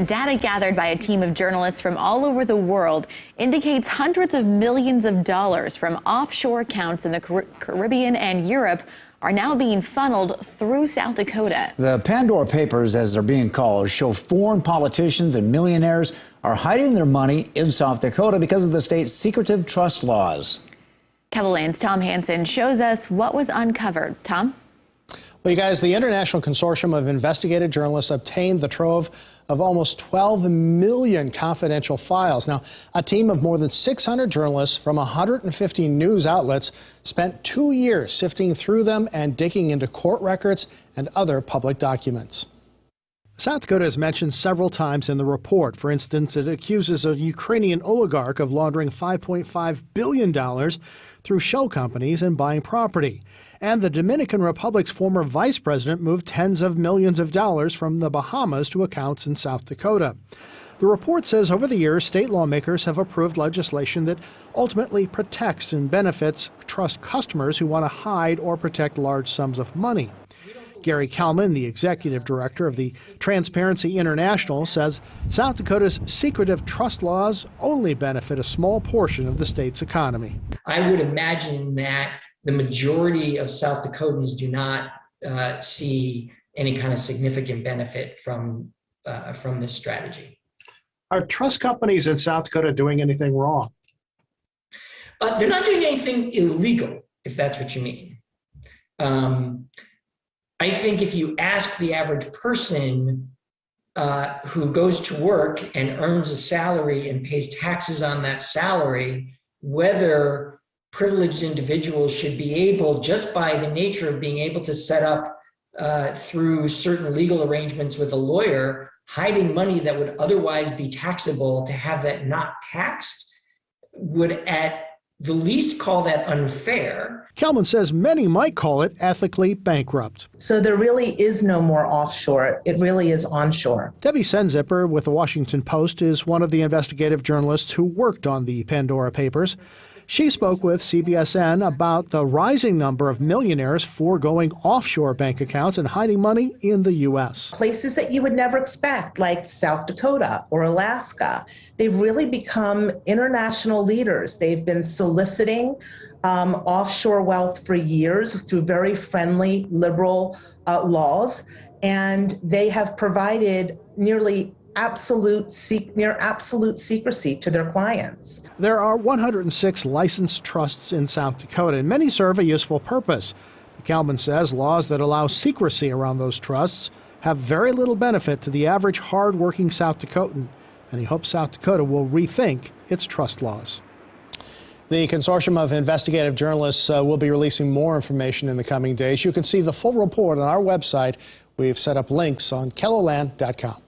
Data gathered by a team of journalists from all over the world indicates hundreds of millions of dollars from offshore accounts in the Caribbean and Europe are now being funneled through South Dakota. The Pandora Papers, as they're being called, show foreign politicians and millionaires are hiding their money in South Dakota because of the state's secretive trust laws. KELOLAND's Tom Hansen shows us what was uncovered. Tom? Well, you guys, the International Consortium of Investigative Journalists obtained the trove of almost 12 million confidential files. Now, a team of more than 600 journalists from 150 news outlets spent 2 years sifting through them and digging into court records and other public documents. South Dakota is mentioned several times in the report. For instance, it accuses a Ukrainian oligarch of laundering $5.5 billion through shell companies and buying property. And the Dominican Republic's former vice president moved tens of millions of dollars from the Bahamas to accounts in South Dakota. The report says over the years, state lawmakers have approved legislation that ultimately protects and benefits trust customers who want to hide or protect large sums of money. Gary Kalman, the executive director of the Transparency International, says South Dakota's secretive trust laws only benefit a small portion of the state's economy. I would imagine that the majority of South Dakotans do not see any kind of significant benefit from this strategy. Are trust companies in South Dakota doing anything wrong? They're not doing anything illegal, if that's what you mean. I think if you ask the average person who goes to work and earns a salary and pays taxes on that salary, whether privileged individuals should be able, just by the nature of being able to set up through certain legal arrangements with a lawyer, hiding money that would otherwise be taxable, to have that not taxed, would at the least call that unfair. Kalman says many might call it ethically bankrupt. So there really is no more offshore. It really is onshore. Debbie Senzipper with the Washington Post is one of the investigative journalists who worked on the Pandora Papers. She spoke with CBSN about the rising number of millionaires foregoing offshore bank accounts and hiding money in the U.S. Places that you would never expect, like South Dakota or Alaska, they've really become international leaders. They've been soliciting offshore wealth for years through very friendly, liberal laws, and they have provided near absolute secrecy to their clients. There are 106 licensed trusts in South Dakota, and many serve a useful purpose. Kalman says laws that allow secrecy around those trusts have very little benefit to the average hard-working South Dakotan, and he hopes South Dakota will rethink its trust laws. The Consortium of Investigative Journalists will be releasing more information in the coming days. You can see the full report on our website. We've set up links on KELOLAND.com.